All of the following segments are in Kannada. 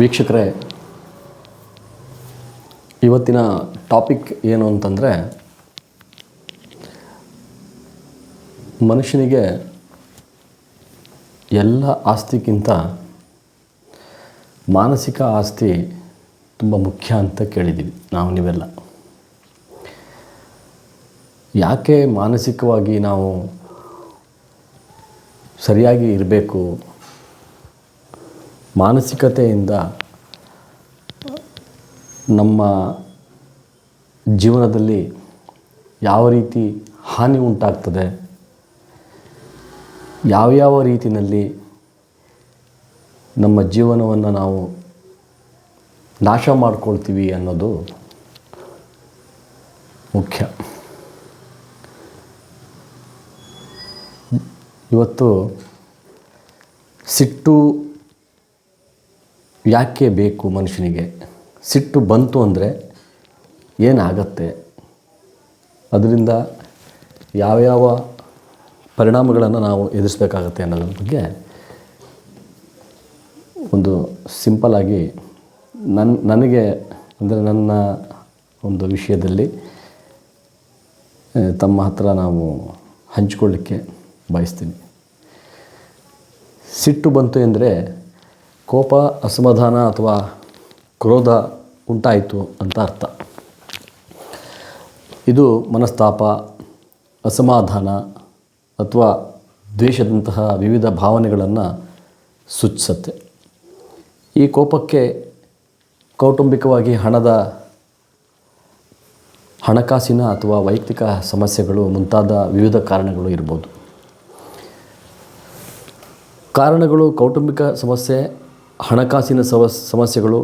ವೀಕ್ಷಕರೇ, ಇವತ್ತಿನ ಟಾಪಿಕ್ ಏನು ಅಂತಂದರೆ, ಮನುಷ್ಯನಿಗೆ ಎಲ್ಲ ಆಸ್ತಿಗಿಂತ ಮಾನಸಿಕ ಆಸ್ತಿ ತುಂಬ ಮುಖ್ಯ ಅಂತ ಕೇಳಿದ್ದೀವಿ ನೀವೆಲ್ಲ. ಯಾಕೆ ಮಾನಸಿಕವಾಗಿ ನಾವು ಸರಿಯಾಗಿ ಇರಬೇಕು, ಮಾನಸಿಕತೆಯಿಂದ ನಮ್ಮ ಜೀವನದಲ್ಲಿ ಯಾವ ರೀತಿ ಹಾನಿ ಉಂಟಾಗ್ತದೆ, ಯಾವ್ಯಾವ ರೀತಿಯಲ್ಲಿ ನಮ್ಮ ಜೀವನವನ್ನು ನಾವು ನಾಶ ಮಾಡ್ಕೊಳ್ತೀವಿ ಅನ್ನೋದು ಮುಖ್ಯ. ಇವತ್ತು ಸಿಟ್ಟು ಯಾಕೆ ಬೇಕು ಮನುಷ್ಯನಿಗೆ, ಸಿಟ್ಟು ಬಂತು ಅಂದರೆ ಏನಾಗತ್ತೆ, ಅದರಿಂದ ಯಾವ್ಯಾವ ಪರಿಣಾಮಗಳನ್ನು ನಾವು ಎದುರಿಸಬೇಕಾಗತ್ತೆ ಅನ್ನೋದ್ರ ಬಗ್ಗೆ ಒಂದು ಸಿಂಪಲ್ಲಾಗಿ ನನಗೆ ಅಂದರೆ ನನ್ನ ಒಂದು ವಿಷಯದಲ್ಲಿ ತಮ್ಮ ಹತ್ರ ನಾವು ಹಂಚಿಕೊಳ್ಳಿಕ್ಕೆ ಬಯಸ್ತೀನಿ. ಸಿಟ್ಟು ಬಂತು ಅಂದರೆ ಕೋಪ, ಅಸಮಾಧಾನ ಅಥವಾ ಕ್ರೋಧ ಉಂಟಾಯಿತು ಅಂತ ಅರ್ಥ. ಇದು ಮನಸ್ತಾಪ, ಅಸಮಾಧಾನ ಅಥವಾ ದ್ವೇಷದಂತಹ ವಿವಿಧ ಭಾವನೆಗಳನ್ನು ಸೂಚಿಸುತ್ತೆ. ಈ ಕೋಪಕ್ಕೆ ಕೌಟುಂಬಿಕವಾಗಿ ಹಣಕಾಸಿನ ಅಥವಾ ವೈಯಕ್ತಿಕ ಸಮಸ್ಯೆಗಳು ಮುಂತಾದ ವಿವಿಧ ಕಾರಣಗಳು ಇರ್ಬೋದು. ಕಾರಣಗಳು ಕೌಟುಂಬಿಕ ಸಮಸ್ಯೆ, ಹಣಕಾಸಿನ ಸಮಸ್ಯೆಗಳು,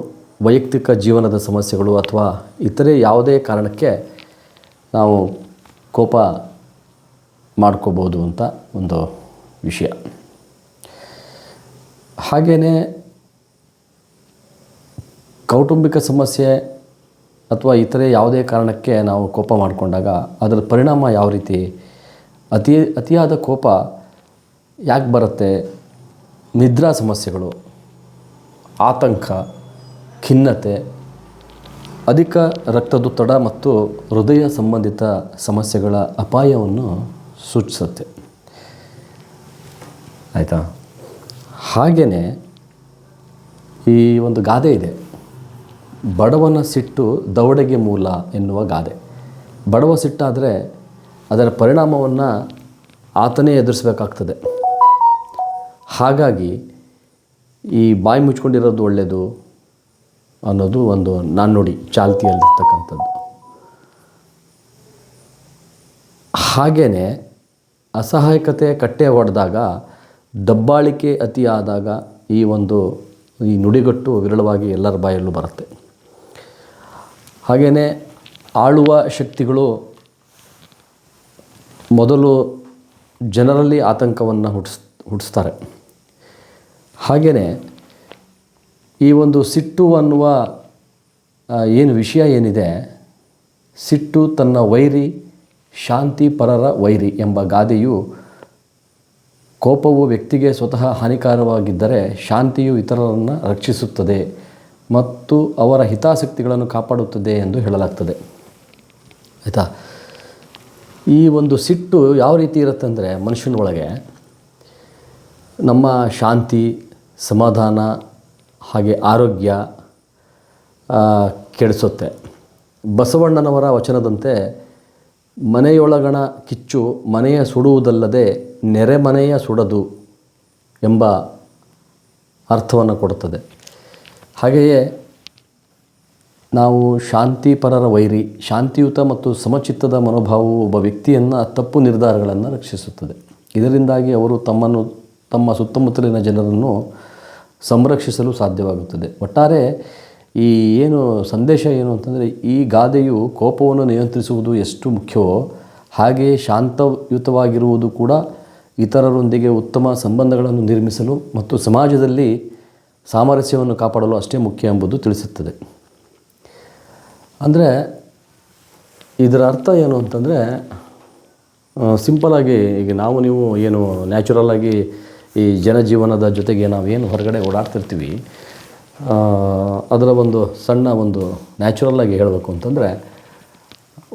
ವೈಯಕ್ತಿಕ ಜೀವನದ ಸಮಸ್ಯೆಗಳು ಅಥವಾ ಇತರೆ ಯಾವುದೇ ಕಾರಣಕ್ಕೆ ನಾವು ಕೋಪ ಮಾಡ್ಕೋಬೋದು ಅಂತ ಒಂದು ವಿಷಯ. ಹಾಗೆಯೇ ಕೌಟುಂಬಿಕ ಸಮಸ್ಯೆ ಅಥವಾ ಇತರೆ ಯಾವುದೇ ಕಾರಣಕ್ಕೆ ನಾವು ಕೋಪ ಮಾಡಿಕೊಂಡಾಗ ಅದರ ಪರಿಣಾಮ ಯಾವ ರೀತಿ, ಅತಿಯಾದ ಕೋಪ ಯಾಕೆ ಬರುತ್ತೆ, ನಿದ್ರಾ ಸಮಸ್ಯೆಗಳು, ಆತಂಕ, ಖಿನ್ನತೆ, ಅಧಿಕ ರಕ್ತದೊತ್ತಡ ಮತ್ತು ಹೃದಯ ಸಂಬಂಧಿತ ಸಮಸ್ಯೆಗಳ ಅಪಾಯವನ್ನು ಸೂಚಿಸುತ್ತೆ. ಆಯಿತಾ? ಹಾಗೆಯೇ ಈ ಒಂದು ಗಾದೆ ಇದೆ, ಬಡವನ ಸಿಟ್ಟು ದವಡೆಗೆ ಮೂಲ ಎನ್ನುವ ಗಾದೆ. ಬಡವ ಸಿಟ್ಟಾದರೆ ಅದರ ಪರಿಣಾಮವನ್ನು ಆತನೇ ಎದುರಿಸಬೇಕಾಗ್ತದೆ. ಹಾಗಾಗಿ ಈ ಬಾಯಿ ಮುಚ್ಕೊಂಡಿರೋದು ಒಳ್ಳೆಯದು ಅನ್ನೋದು ಒಂದು ನಾಣ್ಣುಡಿ ಚಾಲ್ತಿಯಲ್ಲಿರ್ತಕ್ಕಂಥದ್ದು. ಹಾಗೆಯೇ ಅಸಹಾಯಕತೆ ಕಟ್ಟೆ ಹೊಡೆದಾಗ, ದಬ್ಬಾಳಿಕೆ ಅತಿಯಾದಾಗ ಈ ನುಡಿಗಟ್ಟು ವಿರಳವಾಗಿ ಎಲ್ಲರ ಬಾಯಲ್ಲೂ ಬರುತ್ತೆ. ಹಾಗೆಯೇ ಆಳುವ ಶಕ್ತಿಗಳು ಮೊದಲು ಜನರಲ್ಲಿ ಆತಂಕವನ್ನು ಹುಟ್ಟಿಸ್ತಾರೆ. ಹಾಗೆಯೇ ಈ ಒಂದು ಸಿಟ್ಟು ಅನ್ನುವ ವಿಷಯ ಏನಿದೆ, ಸಿಟ್ಟು ತನ್ನ ವೈರಿ ಶಾಂತಿ ಪರರ ವೈರಿ ಎಂಬ ಗಾದೆಯು, ಕೋಪವು ವ್ಯಕ್ತಿಗೆ ಸ್ವತಃ ಹಾನಿಕಾರವಾಗಿದ್ದರೆ ಶಾಂತಿಯು ಇತರರನ್ನು ರಕ್ಷಿಸುತ್ತದೆ ಮತ್ತು ಅವರ ಹಿತಾಸಕ್ತಿಗಳನ್ನು ಕಾಪಾಡುತ್ತದೆ ಎಂದು ಹೇಳಲಾಗ್ತದೆ. ಆಯಿತಾ? ಈ ಒಂದು ಸಿಟ್ಟು ಯಾವ ರೀತಿ ಇರುತ್ತೆ ಅಂದರೆ, ಮನುಷ್ಯನ ಒಳಗೆ ನಮ್ಮ ಶಾಂತಿ, ಸಮಾಧಾನ ಹಾಗೆ ಆರೋಗ್ಯ ಕೆಡಿಸುತ್ತೆ. ಬಸವಣ್ಣನವರ ವಚನದಂತೆ ಮನೆಯೊಳಗಣ ಕಿಚ್ಚು ಮನೆಯ ಸುಡುವುದಲ್ಲದೆ ನೆರೆಮನೆಯ ಸುಡದು ಎಂಬ ಅರ್ಥವನ್ನು ಕೊಡುತ್ತದೆ. ಹಾಗೆಯೇ ನಾವು ಶಾಂತಿಪರರ ವೈರಿ, ಶಾಂತಿಯುತ ಮತ್ತು ಸಮಚಿತ್ತದ ಮನೋಭಾವವು ಒಬ್ಬ ವ್ಯಕ್ತಿಯನ್ನು ತಪ್ಪು ನಿರ್ಧಾರಗಳನ್ನು ರಕ್ಷಿಸುತ್ತದೆ. ಇದರಿಂದಾಗಿ ಅವರು ತಮ್ಮ ಸುತ್ತಮುತ್ತಲಿನ ಜನರನ್ನು ಸಂರಕ್ಷಿಸಲು ಸಾಧ್ಯವಾಗುತ್ತದೆ. ಒಟ್ಟಾರೆ ಈ ಸಂದೇಶ ಏನು ಅಂತಂದರೆ, ಈ ಗಾದೆಯು ಕೋಪವನ್ನು ನಿಯಂತ್ರಿಸುವುದು ಎಷ್ಟು ಮುಖ್ಯವೋ ಹಾಗೆಯೇ ಶಾಂತಯುತವಾಗಿರುವುದು ಕೂಡ ಇತರರೊಂದಿಗೆ ಉತ್ತಮ ಸಂಬಂಧಗಳನ್ನು ನಿರ್ಮಿಸಲು ಮತ್ತು ಸಮಾಜದಲ್ಲಿ ಸಾಮರಸ್ಯವನ್ನು ಕಾಪಾಡಲು ಅಷ್ಟೇ ಮುಖ್ಯ ಎಂಬುದು ತಿಳಿಸುತ್ತದೆ. ಅಂದರೆ ಇದರ ಅರ್ಥ ಏನು ಅಂತಂದರೆ, ಸಿಂಪಲಾಗಿ ಈಗ ನೀವು ನ್ಯಾಚುರಲ್ಲಾಗಿ ಈ ಜನಜೀವನದ ಜೊತೆಗೆ ನಾವೇನು ಹೊರಗಡೆ ಓಡಾಡ್ತಿರ್ತೀವಿ, ಅದರ ಒಂದು ಸಣ್ಣ ಒಂದು ನ್ಯಾಚುರಲ್ಲಾಗಿ ಹೇಳಬೇಕು ಅಂತಂದರೆ,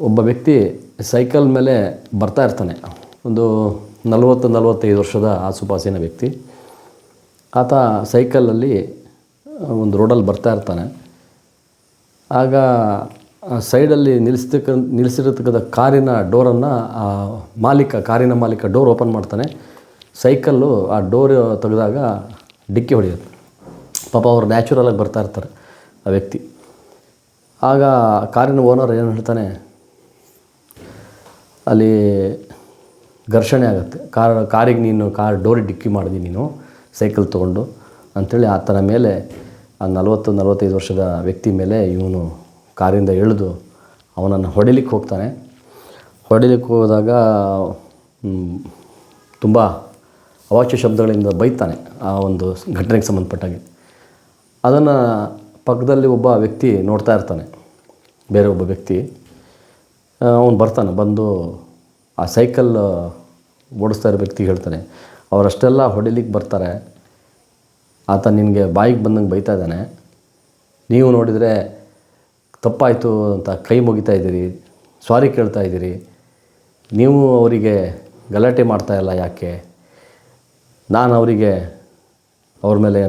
ಒಬ್ಬ ವ್ಯಕ್ತಿ ಸೈಕಲ್ ಮೇಲೆ ಬರ್ತಾ ಇರ್ತಾನೆ. ಒಂದು 40-45 ವರ್ಷದ ಆಸುಪಾಸಿನ ವ್ಯಕ್ತಿ. ಆತ ಸೈಕಲಲ್ಲಿ ಒಂದು ರೋಡಲ್ಲಿ ಬರ್ತಾ ಇರ್ತಾನೆ. ಆಗ ಸೈಡಲ್ಲಿ ನಿಲ್ಲಿಸಿರತಕ್ಕಂಥ ಕಾರಿನ ಡೋರನ್ನು ಕಾರಿನ ಮಾಲೀಕ ಡೋರ್ ಓಪನ್ ಮಾಡ್ತಾನೆ. ಸೈಕಲ್ಲು ಆ ಡೋರ್ ತೆಗೆದಾಗ ಡಿಕ್ಕಿ ಹೊಡೆಯುತ್ತೆ. ಪಾಪ ಅವ್ರು ನ್ಯಾಚುರಲಾಗಿ ಬರ್ತಾ ಇರ್ತಾರೆ ಆ ವ್ಯಕ್ತಿ. ಆಗ ಕಾರಿನ ಓನರ್ ಏನು ಹೇಳ್ತಾನೆ, ಅಲ್ಲಿ ಘರ್ಷಣೆ ಆಗುತ್ತೆ, ಕಾರಿಗೆ ನೀನು ಡೋರಿಗೆ ಡಿಕ್ಕಿ ಮಾಡಿದಿ ನೀನು ಸೈಕಲ್ ತೊಗೊಂಡು ಅಂಥೇಳಿ ಆತನ ಮೇಲೆ ಆ 40-45 ವರ್ಷದ ವ್ಯಕ್ತಿ ಮೇಲೆ ಇವನು ಕಾರಿಂದ ಇಳಿದು ಅವನನ್ನು ಹೊಡಿಲಿಕ್ಕೆ ಹೋಗ್ತಾನೆ. ಹೊಡಿಲಿಕ್ಕೆ ಹೋದಾಗ ತುಂಬ ಅವಾಚ್ಯ ಶಬ್ದಗಳಿಂದ ಬೈತಾನೆ ಆ ಒಂದು ಘಟನೆಗೆ ಸಂಬಂಧಪಟ್ಟಾಗೆ. ಅದನ್ನು ಪಕ್ಕದಲ್ಲಿ ಒಬ್ಬ ವ್ಯಕ್ತಿ ನೋಡ್ತಾ ಇರ್ತಾನೆ, ಬೇರೆ ಒಬ್ಬ ವ್ಯಕ್ತಿ. ಅವನು ಬಂದು ಆ ಸೈಕಲ್ ಓಡಿಸ್ತಾ ಇರೋ ವ್ಯಕ್ತಿಗೆ ಹೇಳ್ತಾನೆ, ಅವರಷ್ಟೆಲ್ಲ ಹೊಡಿಲಿಕ್ಕೆ ಬರ್ತಾರೆ, ಆತ ನಿನಗೆ ಬಾಯಿಗೆ ಬಂದಂಗೆ ಬೈತಾ ಇದ್ದಾನೆ, ನೀವು ನೋಡಿದರೆ ತಪ್ಪಾಯಿತು ಅಂತ ಕೈ ಮುಗಿತಾ ಇದ್ದೀರಿ, ಸಾರಿ ಕೇಳ್ತಾ ಇದ್ದೀರಿ, ನೀವು ಅವರಿಗೆ ಗಲಾಟೆ ಮಾಡ್ತಾಯಿಲ್ಲ ಯಾಕೆ? ನಾನು ಅವ್ರ ಮೇಲೆ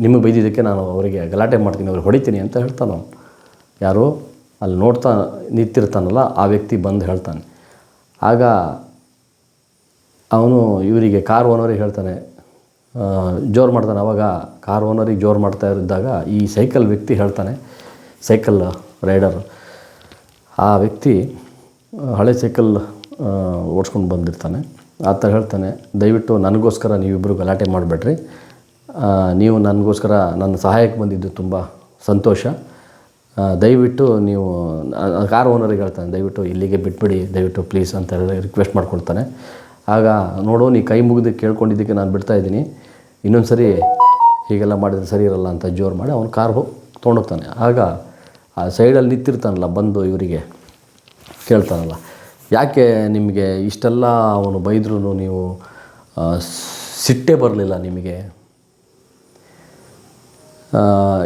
ನಿಮಗೆ ಬೈದಿದ್ದಕ್ಕೆ ನಾನು ಅವರಿಗೆ ಗಲಾಟೆ ಮಾಡ್ತೀನಿ, ಅವ್ರಿಗೆ ಹೊಡಿತೀನಿ ಅಂತ ಹೇಳ್ತಾನೆ. ಯಾರು ಅಲ್ಲಿ ನೋಡ್ತಾ ನಿಂತಿರ್ತಾನಲ್ಲ ಆ ವ್ಯಕ್ತಿ ಬಂದು ಹೇಳ್ತಾನೆ. ಆಗ ಅವನು ಇವರಿಗೆ ಕಾರ್ ಓನರಿಗೆ ಹೇಳ್ತಾನೆ, ಜೋರು ಮಾಡ್ತಾನೆ. ಆವಾಗ ಕಾರ್ ಓನರಿಗೆ ಜೋರು ಮಾಡ್ತಾ ಇದ್ದಾಗ ಈ ಸೈಕಲ್ ವ್ಯಕ್ತಿ ಹೇಳ್ತಾನೆ, ಸೈಕಲ್ ರೈಡರ್ ಆ ವ್ಯಕ್ತಿ ಹಳೆ ಸೈಕಲ್ ಓಡಿಸ್ಕೊಂಡು ಬಂದಿರ್ತಾನೆ. ಆತ ಹೇಳ್ತಾನೆ, ದಯವಿಟ್ಟು ನನಗೋಸ್ಕರ ನೀವಿಬ್ಬರು ಗಲಾಟೆ ಮಾಡಬೇಡ್ರಿ, ನೀವು ನನಗೋಸ್ಕರ ನನ್ನ ಸಹಾಯಕ್ಕೆ ಬಂದಿದ್ದು ತುಂಬ ಸಂತೋಷ, ದಯವಿಟ್ಟು ನೀವು ಕಾರ್ ಓನರಿಗೆ ಹೇಳ್ತಾನೆ, ದಯವಿಟ್ಟು ಇಲ್ಲಿಗೆ ಬಿಟ್ಬಿಡಿ ದಯವಿಟ್ಟು ಪ್ಲೀಸ್ ಅಂತ ಹೇಳಿ ರಿಕ್ವೆಸ್ಟ್ ಮಾಡ್ಕೊಳ್ತಾನೆ. ಆಗ ನೋಡು, ನೀ ಕೈ ಮುಗಿದು ಕೇಳ್ಕೊಂಡಿದ್ದಕ್ಕೆ ನಾನು ಬಿಡ್ತಾಯಿದ್ದೀನಿ, ಇನ್ನೊಂದು ಸರಿ ಹೀಗೆಲ್ಲ ಮಾಡಿದರೆ ಸರಿ ಇರಲ್ಲ ಅಂತ ಜೋರು ಮಾಡಿ ಅವನು ಕಾರ್ ತೊಗೊಂಡೋಗ್ತಾನೆ. ಆಗ ಆ ಸೈಡಲ್ಲಿ ನಿಂತಿರ್ತಾನಲ್ಲ ಬಂದು ಇವರಿಗೆ ಕೇಳ್ತಾನಲ್ಲ, ಯಾಕೆ ನಿಮಗೆ ಇಷ್ಟೆಲ್ಲ ಅವನು ಬೈದ್ರೂ ನೀವು ಸಿಟ್ಟೇ ಬರಲಿಲ್ಲ ನಿಮಗೆ?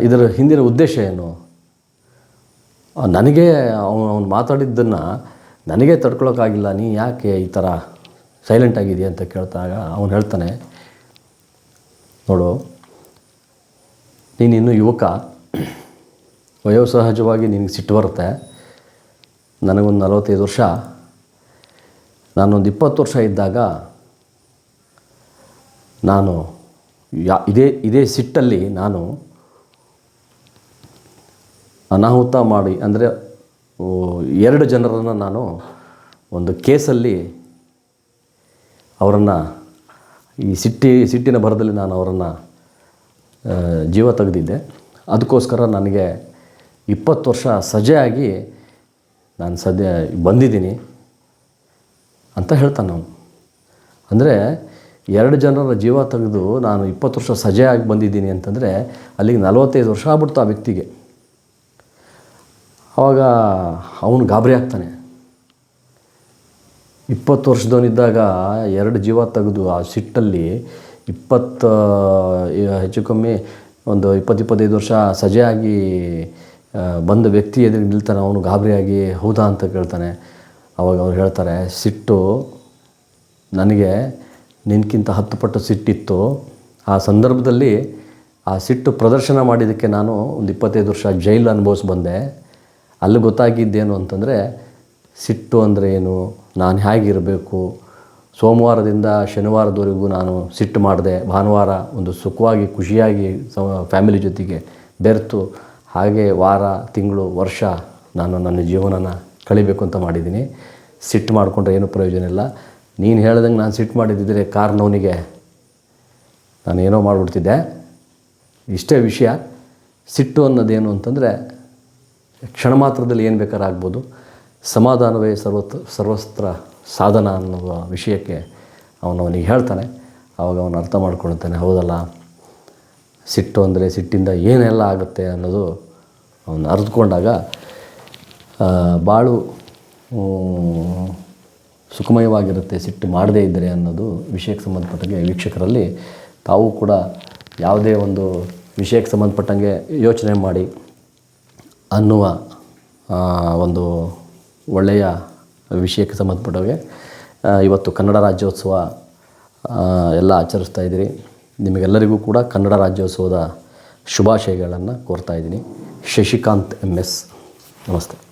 ಇದರ ಹಿಂದಿನ ಉದ್ದೇಶ ಏನು? ನನಗೆ ಅವನು ಮಾತಾಡಿದ್ದನ್ನು ನನಗೆ ತಡ್ಕೊಳಕ್ಕಾಗಿಲ್ಲ, ನೀ ಯಾಕೆ ಈ ಥರ ಸೈಲೆಂಟ್ ಆಗಿದೆಯಾ ಅಂತ ಕೇಳ್ತಾಗ ಅವನು ಹೇಳ್ತಾನೆ, ನೋಡು, ನೀನಿನ್ನೂ ಯುವಕ, ವಯೋಸಹಜವಾಗಿ ನಿನಗೆ ಸಿಟ್ಟು ಬರುತ್ತೆ. ನನಗೊಂದು 45 ವರ್ಷ, ನಾನೊಂದು 20 ವರ್ಷ ಇದ್ದಾಗ ನಾನು ಇದೇ ಸಿಟ್ಟಲ್ಲಿ ನಾನು ಅನಾಹುತ ಮಾಡಿ, ಅಂದರೆ 2 ಜನರನ್ನು ನಾನು ಒಂದು ಕೇಸಲ್ಲಿ ಅವರನ್ನು ಈ ಸಿಟ್ಟಿನ ಭರದಲ್ಲಿ ನಾನು ಅವರನ್ನು ಜೀವ ತೆಗೆದಿದ್ದೆ. ಅದಕ್ಕೋಸ್ಕರ ನನಗೆ 20 ವರ್ಷ ಸಜೆಯಾಗಿ ನಾನು ಸದ್ಯ ಬಂದಿದ್ದೀನಿ ಅಂತ ಹೇಳ್ತಾನೆ ಅವನು. ಅಂದರೆ 2 ಜನರ ಜೀವ ತೆಗೆದು ನಾನು 20 ವರ್ಷ ಸಜೆಯಾಗಿ ಬಂದಿದ್ದೀನಿ ಅಂತಂದರೆ ಅಲ್ಲಿಗೆ 45 ವರ್ಷ ಆಗ್ಬಿಡ್ತು ಆ ವ್ಯಕ್ತಿಗೆ. ಆವಾಗ ಅವನು ಗಾಬರಿ ಆಗ್ತಾನೆ. 20 ವರ್ಷದವನಿದ್ದಾಗ 2 ಜೀವ ತೆಗೆದು ಆ ಸಿಟ್ಟಲ್ಲಿ ಹೆಚ್ಚು ಕಮ್ಮಿ ಒಂದು 20-25 ವರ್ಷ ಸಜೆಯಾಗಿ ಬಂದ ವ್ಯಕ್ತಿ ಎದುರಿಗೆ ನಿಲ್ತಾನೆ. ಅವನು ಗಾಬರಿಯಾಗಿ ಹೌದಾ ಅಂತ ಕೇಳ್ತಾನೆ. ಆವಾಗ ಅವ್ರು ಹೇಳ್ತಾರೆ, ಸಿಟ್ಟು ನನಗೆ ನಿನಗಿಂತ 10 ಪಟ್ಟು ಸಿಟ್ಟಿತ್ತು. ಆ ಸಂದರ್ಭದಲ್ಲಿ ಆ ಸಿಟ್ಟು ಪ್ರದರ್ಶನ ಮಾಡಿದ್ದಕ್ಕೆ ನಾನು ಒಂದು 25 ವರ್ಷ ಜೈಲು ಅನುಭವಿಸಿ ಬಂದೆ. ಅಲ್ಲಿ ಗೊತ್ತಾಗಿದ್ದೇನು ಅಂತಂದರೆ, ಸಿಟ್ಟು ಅಂದರೆ ಏನು, ನಾನು ಹೇಗಿರಬೇಕು, ಸೋಮವಾರದಿಂದ ಶನಿವಾರದವರೆಗೂ ನಾನು ಸಿಟ್ಟು ಮಾಡಿದೆ, ಭಾನುವಾರ ಒಂದು ಸುಖವಾಗಿ ಖುಷಿಯಾಗಿ ಫ್ಯಾಮಿಲಿ ಜೊತೆಗೆ ಬೆರೆತು ಹಾಗೆ ವಾರ, ತಿಂಗಳು, ವರ್ಷ ನಾನು ನನ್ನ ಜೀವನನ ಕಳಿಬೇಕು ಅಂತ ಮಾಡಿದ್ದೀನಿ. ಸಿಟ್ಟು ಮಾಡಿಕೊಂಡ್ರೆ ಏನೂ ಪ್ರಯೋಜನ ಇಲ್ಲ. ನೀನು ಹೇಳ್ದಂಗೆ ನಾನು ಸಿಟ್ಟು ಮಾಡಿದ್ದಿದ್ರೆ ಕಾರ್ನವನಿಗೆ ನಾನು ಏನೋ ಮಾಡಿಬಿಡ್ತಿದ್ದೆ. ಇಷ್ಟೇ ವಿಷಯ. ಸಿಟ್ಟು ಅನ್ನೋದೇನು ಅಂತಂದರೆ ಕ್ಷಣ ಮಾತ್ರದಲ್ಲಿ ಏನು ಬೇಕಾದ್ರೂ ಆಗ್ಬೋದು. ಸಮಾಧಾನವೇ ಸರ್ವಸ್ತ್ರ ಸಾಧನ ಅನ್ನುವ ವಿಷಯಕ್ಕೆ ಅವನಿಗೆ ಹೇಳ್ತಾನೆ. ಆವಾಗ ಅವನು ಅರ್ಥ ಮಾಡ್ಕೊಳ್ತಾನೆ, ಹೌದಲ್ಲ, ಸಿಟ್ಟು ಅಂದರೆ ಸಿಟ್ಟಿಂದ ಏನೆಲ್ಲ ಆಗುತ್ತೆ ಅನ್ನೋದು ಅವನು ಅರಿತುಕೊಂಡಾಗ ಬಾಳು ಸುಖಮಯವಾಗಿರುತ್ತೆ ಸಿಟ್ಟು ಮಾಡದೇ ಇದ್ದರೆ ಅನ್ನೋದು ವಿಷಯಕ್ಕೆ ಸಂಬಂಧಪಟ್ಟಾಗೆ ವೀಕ್ಷಕರಲ್ಲಿ ತಾವು ಕೂಡ ಯಾವುದೇ ಒಂದು ವಿಷಯಕ್ಕೆ ಸಂಬಂಧಪಟ್ಟಂಗೆ ಯೋಚನೆ ಮಾಡಿ ಅನ್ನುವ ಒಂದು ಒಳ್ಳೆಯ ವಿಷಯಕ್ಕೆ ಸಂಬಂಧಪಟ್ಟಂಗೆ ಇವತ್ತು ಕನ್ನಡ ರಾಜ್ಯೋತ್ಸವ ಎಲ್ಲ ಆಚರಿಸ್ತಾ ಇದ್ದೀರಿ. ನಿಮಗೆಲ್ಲರಿಗೂ ಕೂಡ ಕನ್ನಡ ರಾಜ್ಯೋತ್ಸವದ ಶುಭಾಶಯಗಳನ್ನು ಕೋರ್ತಾ ಇದ್ದೀನಿ. ಶಶಿಕಾಂತ್ MS. ನಮಸ್ತೆ.